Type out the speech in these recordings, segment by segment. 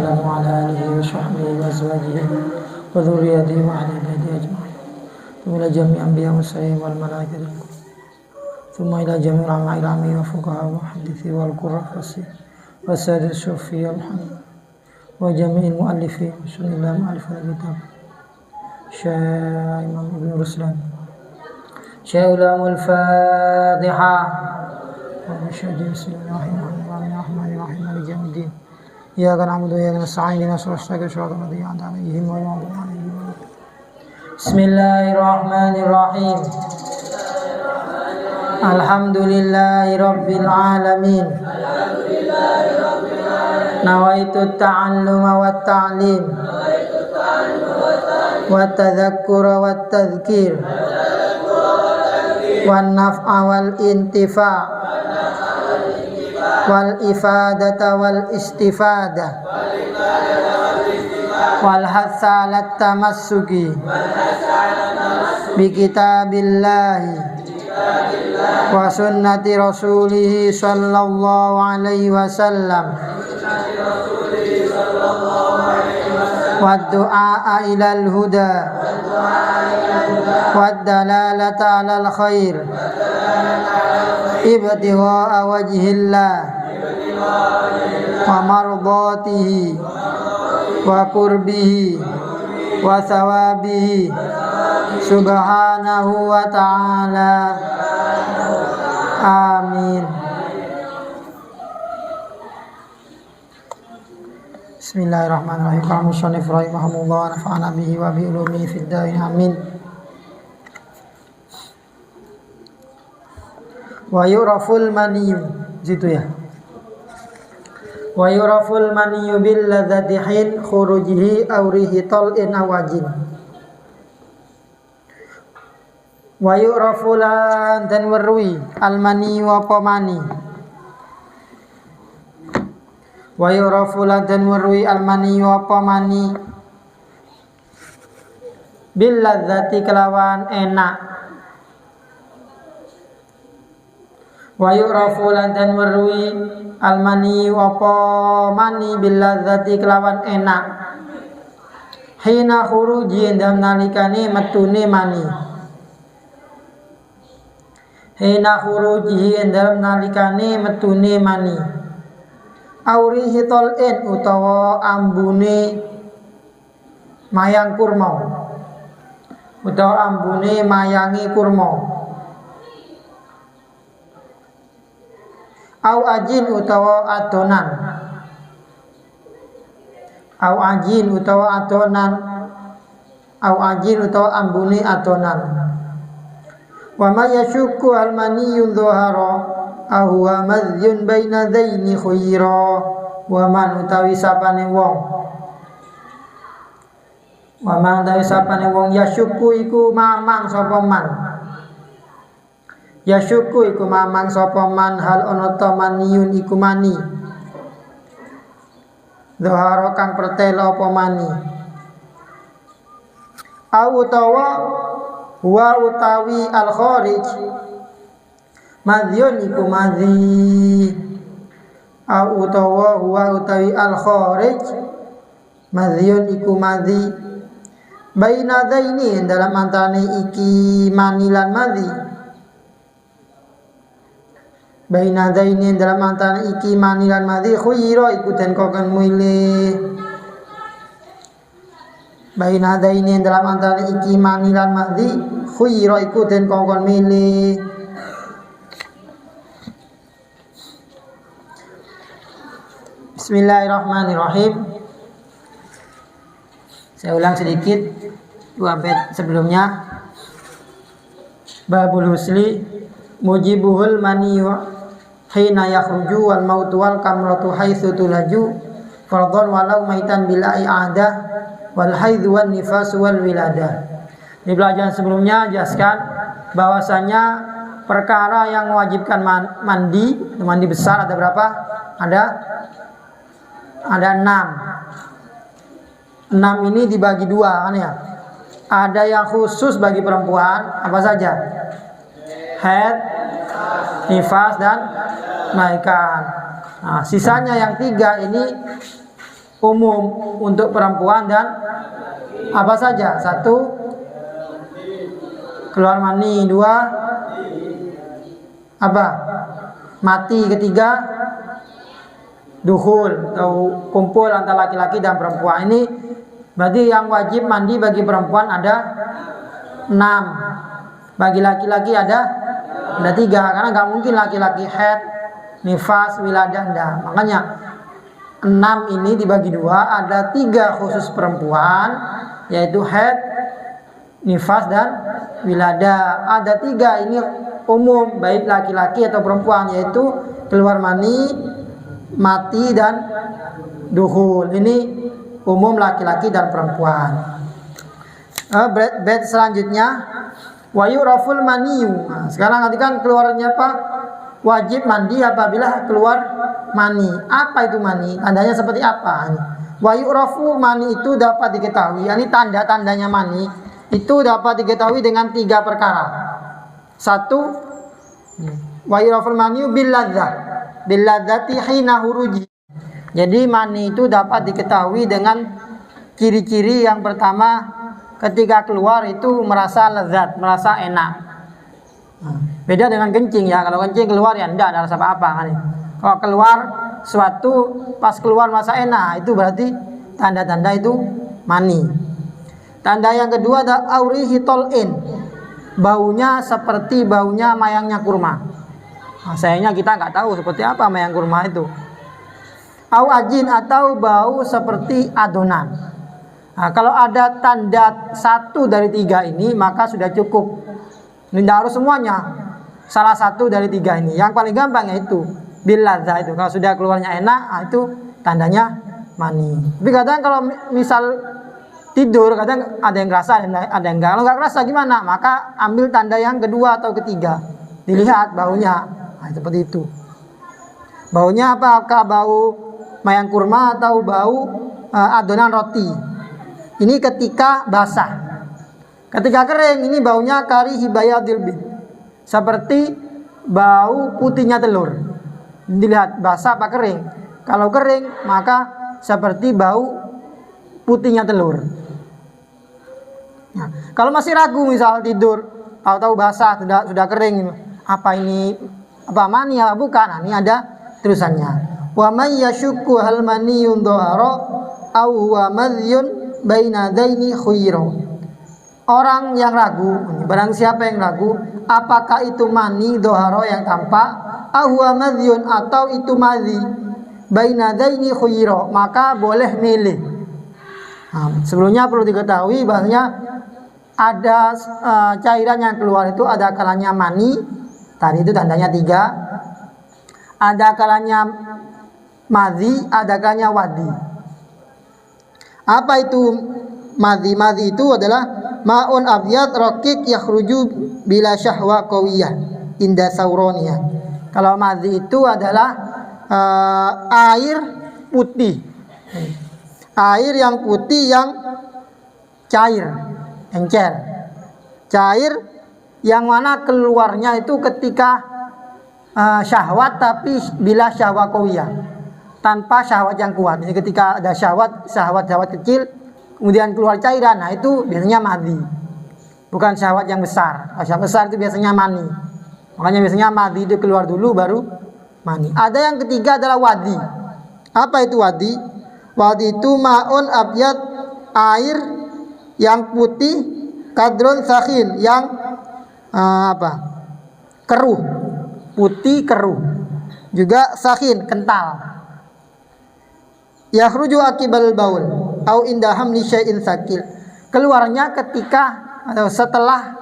وعلى آله وصحبه وأزواجه وذريته وأهل بيته أجمعين ثم إلى جميع الأنبياء والمرسلين والملائكة ثم إلى جميع العلماء العامين والفقهاء والمحدثين والقراء والسادة الصوفية والحمد وجميع المؤلفين بسم الله مؤلف الكتاب شيخ إمام ابن رسلان شيخ الفاتحة بسم الله الرحمن الرحيم مالك يوم الدين إياك نعبد وإياك نستعين اهدنا الصراط المستقيم صراط الذين أنعمت عليهم غير المغضوب عليهم ولا الضالين بسم الله الرحمن الرحيم الحمد لله رب العالمين نويت التعلم والتعليم والتذكر والتذكير والنفع والانتفاع والإفادة والاستفادة والحث على التمسك بكتاب الله وسنة رسوله صلى الله عليه وسلم والدعاء إلى الهدى والدلالة على الخير ابتغاء وجه الله ومرضاته وقربه وثوابه سبحانه وتعالى آمين. Bismillahirrahmanirrahim. Qala musannif rahimahullah wa nafa'ana bihi wa bi ulumihi fid darin amin. Wa yuraful maniyyu gitu ya. Wa yuraful maniyyu bil ladzati hin khurujihi aw rihi tal'in awajin. Wa yurafulan dan warwi al maniyyu apa mani. Wa yurafulan dan warwi al maniyyu apa mani. Bil ladzati kelawan enak. Wa yurafulan dan warwi almani apa mani bil ladzati kelawan enak hina khuruji dalam nalikane metune mani hina khuruji dalam nalikane metune mani aurihi tal'in utawa ambune mayang kurma utawa ambune mayangi kurma au ajin utawa adonan au ajin utawa adonan au ajin utawa ambune adonan wa ma yashukku al maniyun dhahara au huwa madhyun baina daini khuyra wa man utawi sapane wong wa man utawi sapane wong yashukku iku mamang sapa man ya syuku iku mamang sapa man hal ana ta maniyun iku mani dhahara kang pertela apa mani au utawa wa utawi al kharij madhyun iku madhi au utawa wa utawi al kharij madhyun iku madhi baina daini dalam antane iki mani lan madhi baina daini dalam antara iki mani lan madhi khuyira iku den kokon milih baina daini dalam antara iki mani lan madhi khuyira iku den kokon milih Bismillahirrahmanirrahim. Saya ulang sedikit 2 bait sebelumnya. Babul husli mujibuhul maniyu hina yakhruju wal mautu wal kamratu haitsu tulaju fardhan walau maitan bila i'adah wal haidh wan nifas wal wiladah. Di pelajaran sebelumnya jelaskan bahwasanya perkara yang mewajibkan mandi besar ada berapa? Ada 6. 6 ini dibagi 2 kan ya. Ada yang khusus bagi perempuan apa saja? Haid, nifas dan melahirkan. Nah, sisanya yang 3 ini umum untuk perempuan dan apa saja? 1, keluar mani. 2, apa? Mati. 3, dukhul atau kumpul antara laki-laki dan perempuan. Ini berarti yang wajib mandi bagi perempuan ada 6, bagi laki-laki ada 3, karena nggak mungkin laki-laki haid, nifas, wiladah, enggak. Makanya 6 ini dibagi 2, ada 3 khusus perempuan, yaitu haid, nifas, dan wiladah. Ada 3 ini umum, baik laki-laki atau perempuan, yaitu keluar mani, mati, dan dukhul. Ini umum laki-laki dan perempuan. Bait selanjutnya, wa yuraful maniyu. Nah, sekarang nanti kan keluarnya apa? Wajib mandi apabila keluar mani. Apa itu mani? Tandanya seperti apa? Wa yurafu, mani itu dapat diketahui. Ini tanda-tandanya mani itu dapat diketahui dengan 3 perkara. 1, wa yuraful maniyu bil ladzah, bil ladzati hina huruji. Jadi mani itu dapat diketahui dengan ciri-ciri. Yang pertama, ketika keluar itu merasa lezat, merasa enak. Beda dengan kencing ya. Kalau kencing keluar ya enggak ada rasa apa-apa kan. Kalau keluar suatu pas keluar merasa enak, itu berarti tanda-tanda itu mani. Tanda yang kedua ada aurihi tol'in. Baunya seperti baunya mayangnya kurma. Nah, sayangnya kita nggak tahu seperti apa mayang kurma itu. Au ajin, atau bau seperti adonan. Nah, kalau ada tanda 1 dari 3 ini maka sudah cukup. Tidak harus semuanya, salah 1 dari 3 ini. Yang paling gampang yaitu bil ladzah itu. Kalau sudah keluarnya enak, nah itu tandanya mani. Tapi kadang kalau misal tidur, kadang ada yang kerasa, ada yang enggak. Kalau nggak kerasa gimana? Maka ambil tanda yang kedua atau ketiga. Dilihat baunya. Nah, seperti itu. Baunya apakah bau mayang kurma atau bau adonan roti? Ini ketika basah. Ketika kering ini baunya kari hibayadil bid, seperti bau putihnya telur. Dilihat basah apa kering. Kalau kering maka seperti bau putihnya telur. Nah, kalau masih ragu misal tidur tahu-tahu basah sudah kering, apa ini, apa mani apa bukan? Nah, ini ada terusannya. Wa may yashukku hal maniyun dhahara aw huwa madhyun baina daini khuyiro. Orang yang ragu, barang siapa yang ragu, apakah itu mani doharo yang tampak, ahwa madhyun, atau itu madhi, baina daini khuyiro, maka boleh milih. Nah, sebelumnya perlu diketahui bahwasanya ada cairan yang keluar itu ada kalanya mani, tadi itu tandanya 3, ada kalanya madhi, ada kalanya wadi. Apa itu madhi? Madhi itu adalah ma'un abyad raqiq yakhruju bila syahwa qawiyah inda sauroniyah. Kalau madhi itu adalah air putih, air yang putih yang cair, encer, cair yang mana keluarnya itu ketika syahwat, tapi bila syahwa qawiyah, tanpa syahwat yang kuat. Jadi ketika ada syahwat kecil, kemudian keluar cairan, nah itu biasanya madhi, bukan syahwat yang besar. Syahwat besar itu biasanya mani. Makanya biasanya madhi itu keluar dulu baru mani. Ada yang ketiga adalah wadi. Apa itu wadi? Wadi itu ma'un abyad, air yang putih, kadron sakhin, yang keruh, putih keruh, juga sakhin, kental. Yakhruju akibal baul au inda hamli syai'in sakil. Keluarnya ketika atau setelah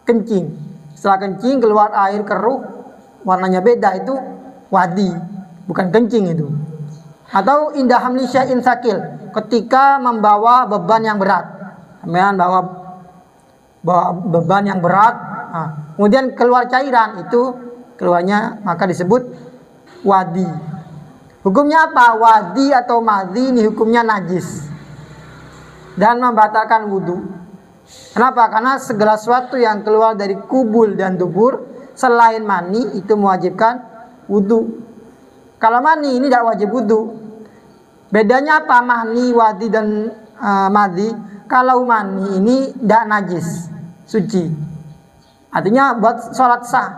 kencing. Setelah kencing keluar air keruh, warnanya beda, itu wadi, bukan kencing itu. Atau inda hamli syai'in sakil, ketika membawa beban yang berat. Kemudian bawa beban yang berat, nah, kemudian keluar cairan, itu keluarnya maka disebut wadi. Hukumnya apa? Wadi atau madhi ini hukumnya najis dan membatalkan wudu. Kenapa? Karena segala sesuatu yang keluar dari kubul dan dubur selain mani itu mewajibkan wudu. Kalau mani ini tidak wajib wudu. Bedanya apa mani, wadi dan madhi? Kalau mani ini tidak najis, suci. Artinya buat sholat sah,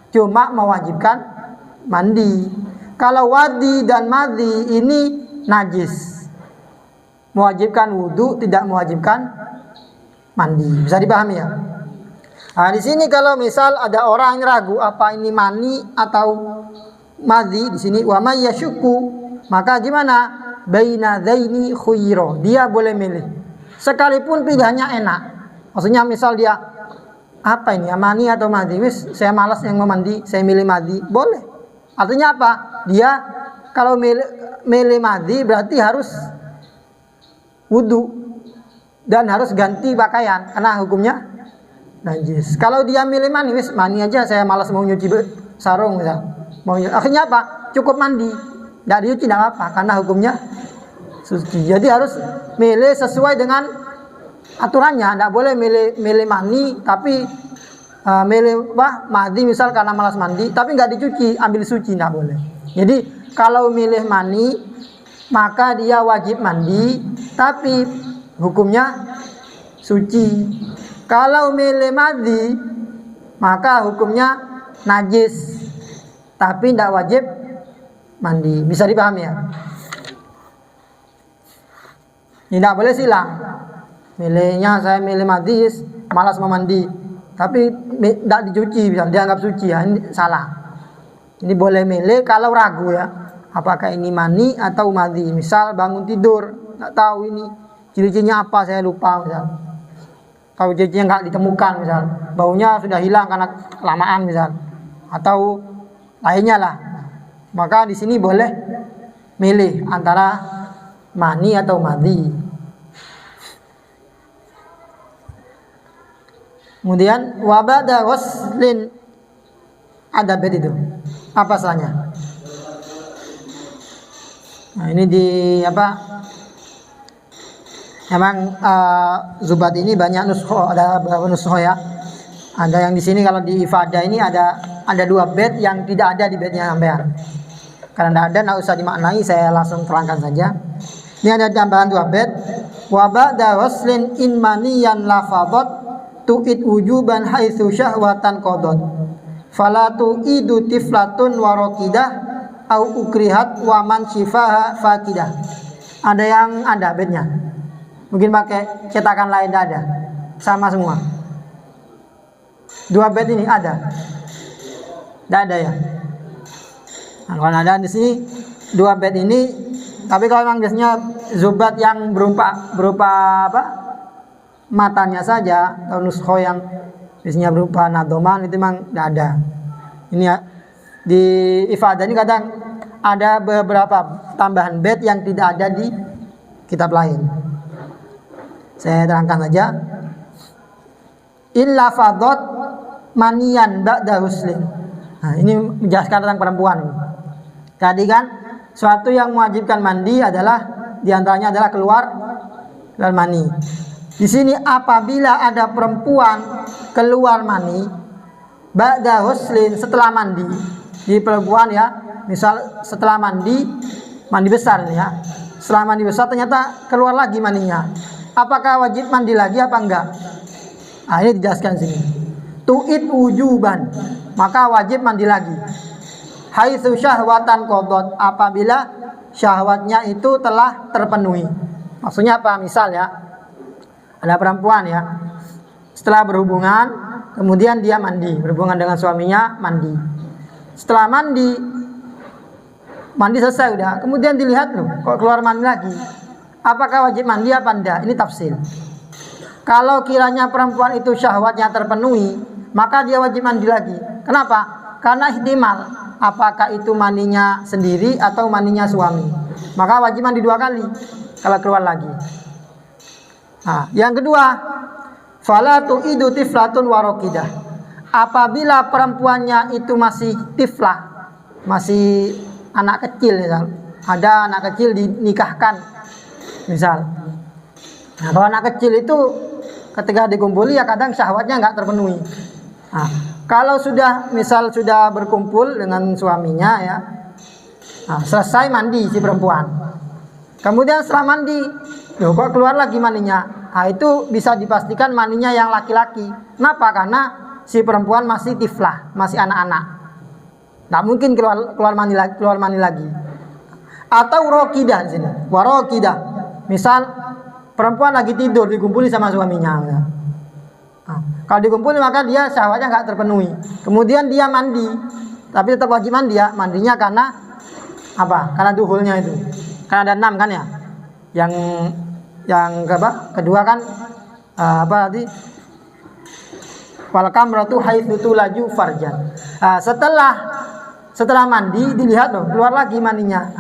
cuma mewajibkan mandi. Kalau wadi dan madhi ini najis, mewajibkan wudhu, tidak mewajibkan mandi. Bisa dipahami ya? Nah, di sini kalau misal ada orang yang ragu apa ini mani atau madhi, di sini wa may yashukku, maka gimana? Baina dzaini khuyiro, dia boleh milih. Sekalipun pilihannya enak. Maksudnya misal dia apa ini, mani atau madhi? Wis, saya malas yang memandi, saya milih madhi. Boleh. Artinya apa? Dia kalau milih madhi berarti harus wudu dan harus ganti pakaian karena hukumnya najis. Kalau dia milih mani, wis mani aja, saya malas mau nyuci sarung misal. Akhirnya apa? Cukup mandi, tidak dicuci tidak apa karena hukumnya suci. Jadi harus milih sesuai dengan aturannya. Tidak boleh milih mani tapi milih mandi misal karena malas mandi tapi nggak dicuci, ambil suci, tidak boleh. Jadi kalau milih mani maka dia wajib mandi tapi hukumnya suci. Kalau milih madhi maka hukumnya najis tapi tidak wajib mandi. Bisa dipahami ya? Tidak boleh silang. Milihnya saya milih madhi, malas memandi tapi tidak dicuci, bisa dianggap suci ya, ini salah. Ini boleh milih kalau ragu ya, apakah ini mani atau madhi. Misal bangun tidur nggak tahu ini ciri-cirinya apa, saya lupa misal. Kalau ciri-cirinya nggak ditemukan misal, baunya sudah hilang karena kelamaan misal, atau lainnya lah, maka di sini boleh milih antara mani atau madhi. Kemudian wabada ghuslin, ada bed itu apa salahnya? Nah, ini di apa? Memang Zubat ini banyak nuskho, ada beberapa nuskho ya. Ada yang di sini kalau di Ifadah ini ada dua bed yang tidak ada di bednya sampean. Karena tidak ada, nggak usah dimaknai, saya langsung terangkan saja. Ini ada tambahan dua bed. Wa ba'da ghuslin in maniyan lafadat tu'id wujuban haitsu syahwatan qadad. Fala tu'idu tiflatun wa raqidah au ukrihat wa man shifaha faqidah. Ada yang ada bednya. Mungkin pakai cetakan lain, tidak ada. Sama semua. Dua bed ini ada. Tidak ada ya. Nah, kalau ada di sini dua bed ini, tapi kalau memang biasanya Zubat yang berupa apa? Matanya saja, atau nuskho yang biasanya berupa nadoman itu memang tidak ada. Ini ya, di Ifadah ini kadang ada beberapa tambahan bed yang tidak ada di kitab lain. Saya terangkan saja. Illa fadot maniyan ba'da huslin. Nah, ini menjelaskan tentang perempuan ini. Tadi kan suatu yang mewajibkan mandi adalah diantaranya adalah keluar mani. Di sini apabila ada perempuan keluar mani ba'da huslin, setelah mandi. Di perempuan ya, misal setelah mandi besar ya. Setelah mandi besar ternyata keluar lagi maninya. Apakah wajib mandi lagi apa enggak? Nah, ini dijelaskan sini. Tu'id wujuban, maka wajib mandi lagi. Haitsu syahwatan qadad, apabila syahwatnya itu telah terpenuhi. Maksudnya apa? Misal ya, ada perempuan ya, setelah berhubungan, kemudian dia mandi, berhubungan dengan suaminya, mandi. Setelah mandi selesai udah, kemudian dilihat loh, kok keluar mandi lagi. Apakah wajib mandi apa enggak? Ini tafsir. Kalau kiranya perempuan itu syahwatnya terpenuhi, maka dia wajib mandi lagi. Kenapa? Karena ihtimal, apakah itu mandinya sendiri atau mandinya suami. Maka wajib mandi dua kali kalau keluar lagi. Nah, yang kedua, fala tu'idu tiflatun wa raqidah. Apabila perempuannya itu masih tiflah, masih anak kecil misal. Ada anak kecil dinikahkan misal. Nah, kalau anak kecil itu ketika dikumpuli ya kadang syahwatnya nggak terpenuhi. Nah, kalau sudah berkumpul dengan suaminya ya, nah, selesai mandi si perempuan. Kemudian setelah mandi, loh kok keluar lagi maninya? Nah, itu bisa dipastikan maninya yang laki-laki. Kenapa? Karena si perempuan masih tiflah, masih anak-anak. Nggak mungkin keluar mani lagi. Atau rokidah di sini, warokidah. Misal perempuan lagi tidur dikumpuli sama suaminya. Nah, kalau dikumpuli maka dia syahwatnya nggak terpenuhi. Kemudian dia mandi, tapi tetap wajib mandi ya. Mandinya karena apa? Karena duhulnya itu. Karena ada 6 kan ya. Yang kedua kan apa tadi? Wal kamratu haitsu tulaju farjan. Setelah mandi dilihat loh, keluar lagi mandinya.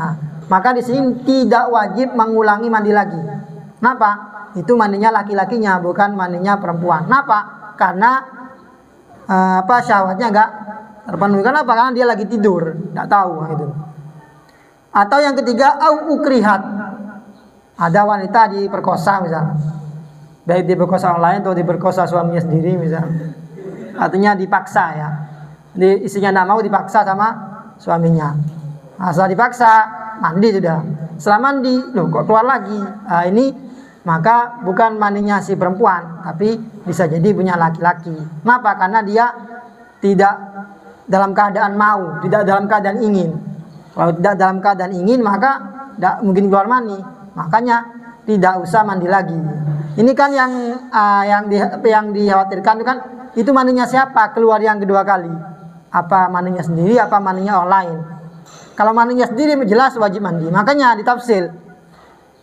Maka di sini tidak wajib mengulangi mandi lagi. Kenapa? Itu mandinya laki-lakinya, bukan mandinya perempuan. Kenapa? Karena syahwatnya enggak terpenuhi. Kenapa? Karena dia lagi tidur, enggak tahu gitu. Atau yang ketiga, au ukrihat. Ada wanita diperkosa misalnya. Baik diperkosa orang lain atau diperkosa suaminya sendiri misalnya. Artinya dipaksa ya. Jadi istrinya enggak mau, dipaksa sama suaminya. Nah, setelah dipaksa, mandi sudah. Setelah mandi, loh kok keluar lagi. Nah, ini maka bukan mandinya si perempuan, tapi bisa jadi punya laki-laki. Kenapa? Karena dia tidak dalam keadaan mau, tidak dalam keadaan ingin. Kalau tidak dalam keadaan ingin, maka tidak mungkin keluar mani. Makanya tidak usah mandi lagi. Ini kan yang dikhawatirkan itu kan, itu mandinya siapa? Keluar yang kedua kali. Apa mandinya sendiri, apa mandinya orang lain? Kalau mandinya sendiri jelas wajib mandi. Makanya ditafsir.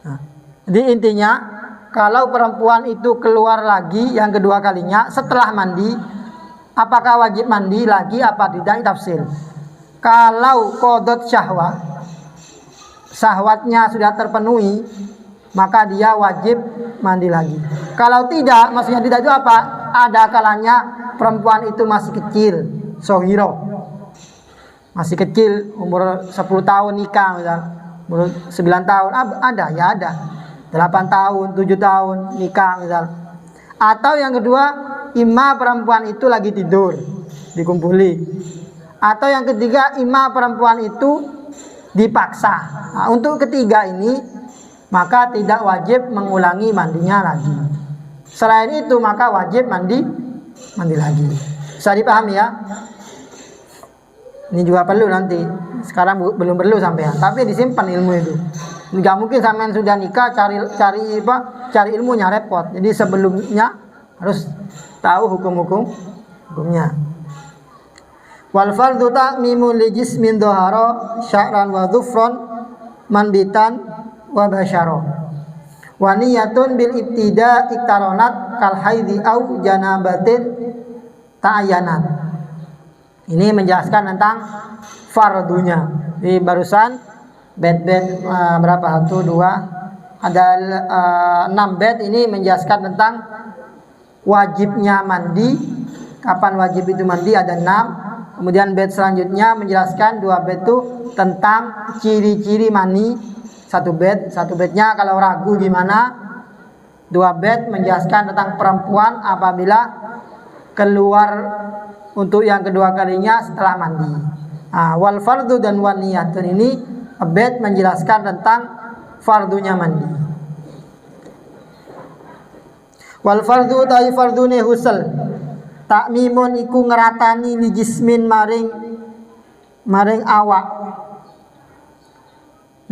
Nah, jadi intinya, kalau perempuan itu keluar lagi yang kedua kalinya setelah mandi, apakah wajib mandi lagi apa tidak? Ditafsir. Kalau qadot syahwatnya sudah terpenuhi, maka dia wajib mandi lagi. Kalau tidak, maksudnya tidak itu apa? Ada kalanya perempuan itu masih kecil, sohiro, masih kecil, umur 10 tahun nikah misalnya, umur 9 tahun, ada 8 tahun, 7 tahun nikah misalnya. Atau yang kedua, imma perempuan itu lagi tidur, dikumpuli. Atau yang ketiga, imma perempuan itu dipaksa. Nah, untuk ketiga ini, maka tidak wajib mengulangi mandinya lagi. Selain itu, maka wajib mandi lagi. Bisa dipahami ya? Ini juga perlu nanti. Sekarang belum perlu sampean, tapi disimpan ilmu itu. Nggak mungkin sampean sudah nikah cari ilmunya repot. Jadi sebelumnya harus tahu hukumnya. Wal fardu ta'mimu li jismin dhahara sya'ran wa dhufran manbitan wa basyara. Wa niyatun bil ibtida iktaronat kal haidhi au janabatin ta'ayyanat. Ini menjelaskan tentang fardunya. Di barusan bed berapa? 1 2 ada 6 bed ini menjelaskan tentang wajibnya mandi. Kapan wajib itu mandi ada 6. Kemudian bed selanjutnya menjelaskan 2 bed itu tentang ciri-ciri mani. Satu bednya kalau ragu gimana. 2 bed menjelaskan tentang perempuan apabila keluar untuk yang kedua kalinya setelah mandi. Wal fardu dan wan niyatun ini bed menjelaskan tentang fardunya mandi. Wal fardu ta'i fardune husl. Takmimun iku ngeratani li jismin maring awak.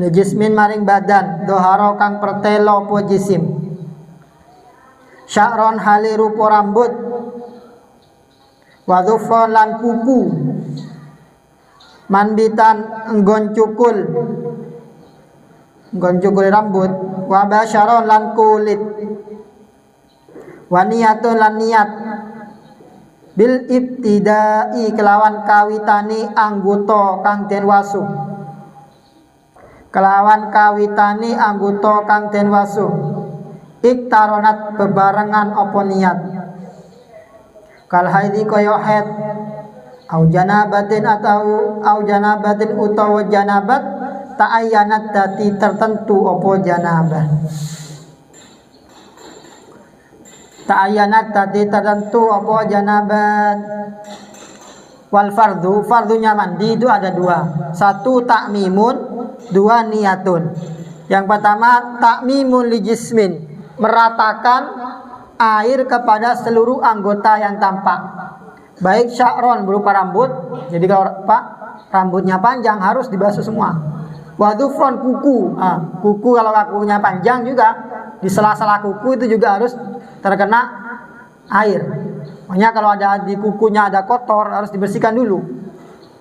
Li jismin maring badan doharo kang pertelo po jisim. Sya'ron hali rupa rambut. Wa dhufron lan kuku. Manbitan nggon cukul rambut. Wa basyaron lan kulit. Wa niyatun lan niat. Bil ibtidai kelawan kawitani anggota kang den wasuh. Kelawan kawitani anggota kang den wasuh. Iktaronat bebarengan apa niat. Kal haidhi kaya haid. Au janabatin utawa janabat ta'ayyanat dati tertentu apa janabah. Ta'ayyanat tadi tertentu apa janabat. Wal fardunya mandi itu ada 2. 1 takmimun, 2 niyatun. Yang pertama, ta'mimul lijismin, meratakan air kepada seluruh anggota yang tampak. Baik sya'ron berupa rambut, jadi kalau rambutnya panjang harus dibasuh semua. Wadufron kuku, kuku kalau kukunya panjang juga di sela-sela kuku itu juga harus terkena air. Makanya kalau ada di kukunya ada kotor harus dibersihkan dulu.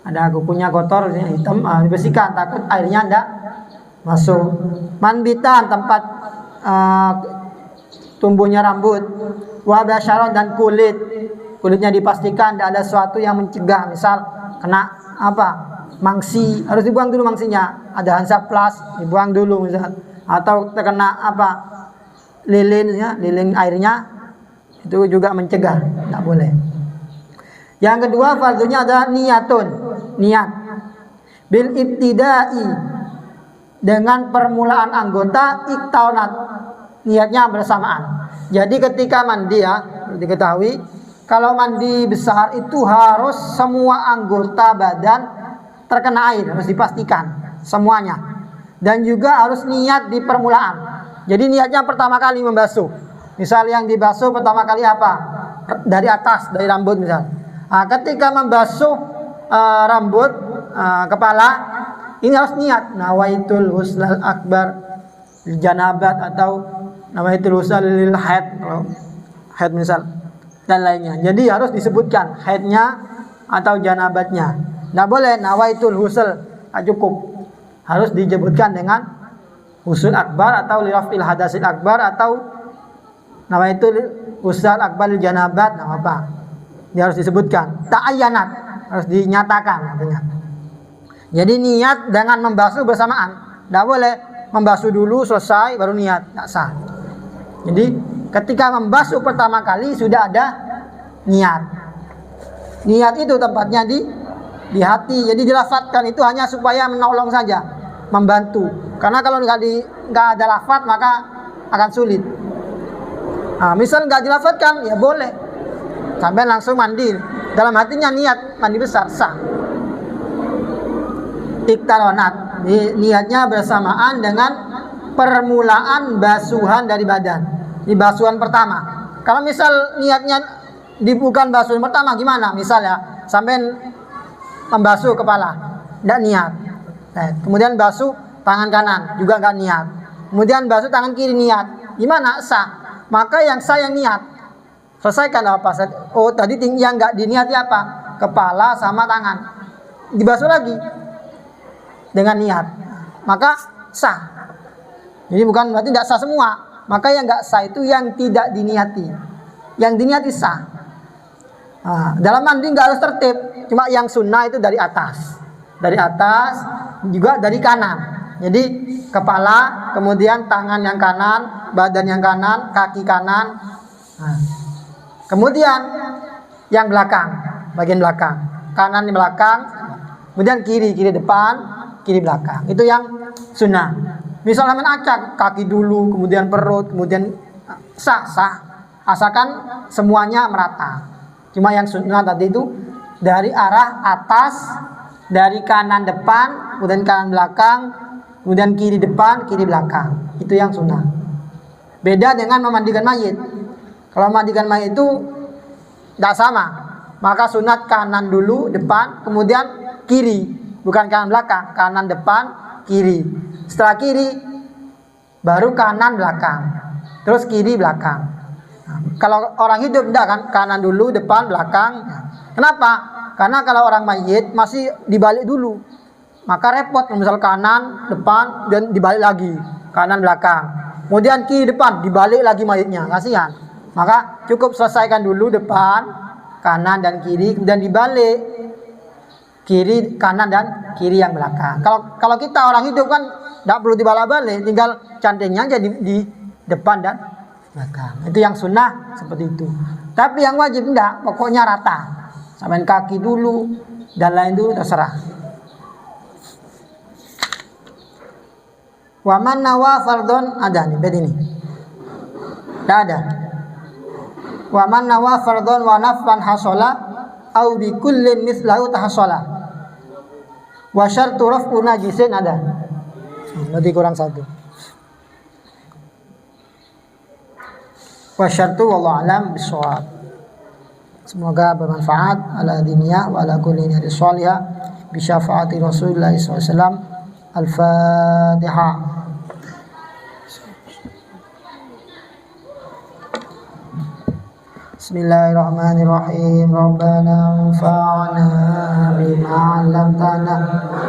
Ada kukunya kotor hitam, dibersihkan takut airnya enggak masuk. Manbitan tempat tumbuhnya rambut. Wabasyaron dan kulitnya dipastikan tidak ada sesuatu yang mencegah, misal kena mangsi, harus dibuang dulu mangsinya. Ada Hansaplast dibuang dulu misal, atau terkena lilin airnya, itu juga mencegah, tidak boleh. Yang kedua fardunya adalah niat bil ibtidai, dengan permulaan anggota iktaunat, niatnya bersamaan. Jadi ketika mandi diketahui kalau mandi besar itu harus semua anggota badan terkena air, harus dipastikan semuanya. Dan juga harus niat di permulaan. Jadi niatnya pertama kali membasuh. Misal yang dibasuh pertama kali apa? Dari atas, dari rambut misal. Ketika membasuh rambut, kepala, ini harus niat. Nawaitul huslal akbar janabat, atau nawaitul huslal lil haid, kalau haid misal, dan lainnya. Jadi harus disebutkan haidnya atau janabatnya. Tidak boleh nawaitul husl, cukup. Harus disebutkan dengan husul akbar atau lirafil hadasil akbar atau nawaitul husl akbar lil janabat, dia harus disebutkan. Ta'ayyanat, harus dinyatakan artinya. Jadi niat dengan membasuh bersamaan. Tidak boleh membasuh dulu selesai baru niat, tidak sah. Jadi ketika membasuh pertama kali sudah ada niat. Niat itu tempatnya di hati. Jadi dilafadzkan itu hanya supaya menolong saja, membantu. Karena kalau nggak ada lafadz maka akan sulit. Misal nggak dilafadzkan ya boleh, sampai langsung mandi. Dalam hatinya niat mandi besar, sah. Iktaronat, niatnya bersamaan dengan permulaan basuhan dari badan. Di basuhan pertama. Kalau misal niatnya bukan basuhan pertama gimana? Misal sampai membasuh kepala, tidak niat. Kemudian basuh tangan kanan juga nggak niat. Kemudian basuh tangan kiri niat. Gimana? Sah. Maka yang sah yang niat. Selesaikan apa? Tadi yang nggak diniati apa? Kepala sama tangan. Dibasuh lagi dengan niat, maka sah. Jadi bukan berarti tidak sah semua. Maka yang nggak sah itu yang tidak diniati. Yang diniati sah. Dalam mandi nggak harus tertib. Cuma yang sunnah itu dari atas juga dari kanan. Jadi kepala, kemudian tangan yang kanan, badan yang kanan, kaki kanan. Kemudian yang belakang, bagian belakang, kanan di belakang, kemudian kiri depan, kiri belakang. Itu yang sunnah. Misalnya acak kaki dulu, kemudian perut, kemudian sah. Asalkan semuanya merata. Cuma yang sunnah tadi itu dari arah atas, dari kanan depan, kemudian kanan belakang, kemudian kiri depan, kiri belakang. Itu yang sunnah. Beda dengan memandikan mayit. Kalau memandikan mayit itu tidak sama. Maka sunat kanan dulu depan, kemudian kiri, bukan kanan belakang, kanan depan, kiri. Setelah kiri baru kanan belakang, terus kiri belakang. Kalau orang hidup tidak kan, kanan dulu depan belakang. Kenapa? Karena kalau orang mayit masih dibalik dulu, maka repot. Misal kanan depan dan dibalik lagi, kanan belakang, kemudian kiri depan dibalik lagi mayitnya, kasihan. Maka cukup selesaikan dulu depan, kanan dan kiri, kemudian dibalik kiri, kanan dan kiri yang belakang. Kalau kita orang hidup kan tidak perlu dibalik-balik, tinggal cantingnya aja di depan dan belakang. Itu yang sunnah seperti itu. Tapi yang wajib tidak, pokoknya rata. Sampai kaki dulu dan lain dulu terserah. Wa man nawa fardhon, ada nih bed ini. Tidak ada. Wa man nawa fardhon wa naflan hasala au bi kullin mithlahu tahasala. Wa syartu raf'u najisin, ada. Berarti kurang satu. wa syartu wallahu alam bisawab. Semoga bermanfaat ala diniyah wa ala kulli niyatin shalihah bi syafaati Rasulullah sallallahu alaihi wasallam. Al-Fatihah. Bismillahirrahmanirrahim. Rabbana anfa'na bima 'allamtana.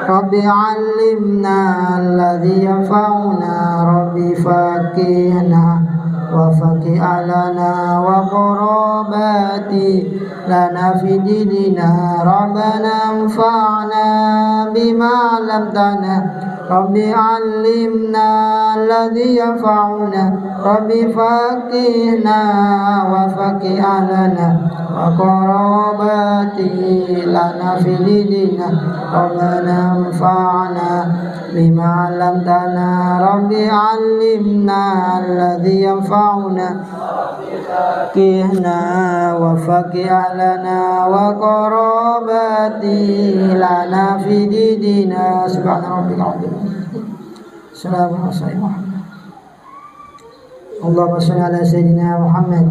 Rabbi 'allimna alladhi yanfa'una. Rabbi faqihna wa faqih alana wa qarabati lana fi dinina. Rabbana anfa'na bima 'allamtana. Rabbi 'allimna alladhi yanfa'una. Rabbi faqihna wa faqih alana wa qarabati lana fi dinina. Rabbana anfa'na bima 'allamtana. Rabbi 'allimna alladhi yanfa'una. Faqihna wa faqih alana wa qarabati lana fi dinina. Subhana rabbika rabbil Assalamualaikum warahmatullahi wabarakatuh. Allahumma shalli ala sayyidina Muhammad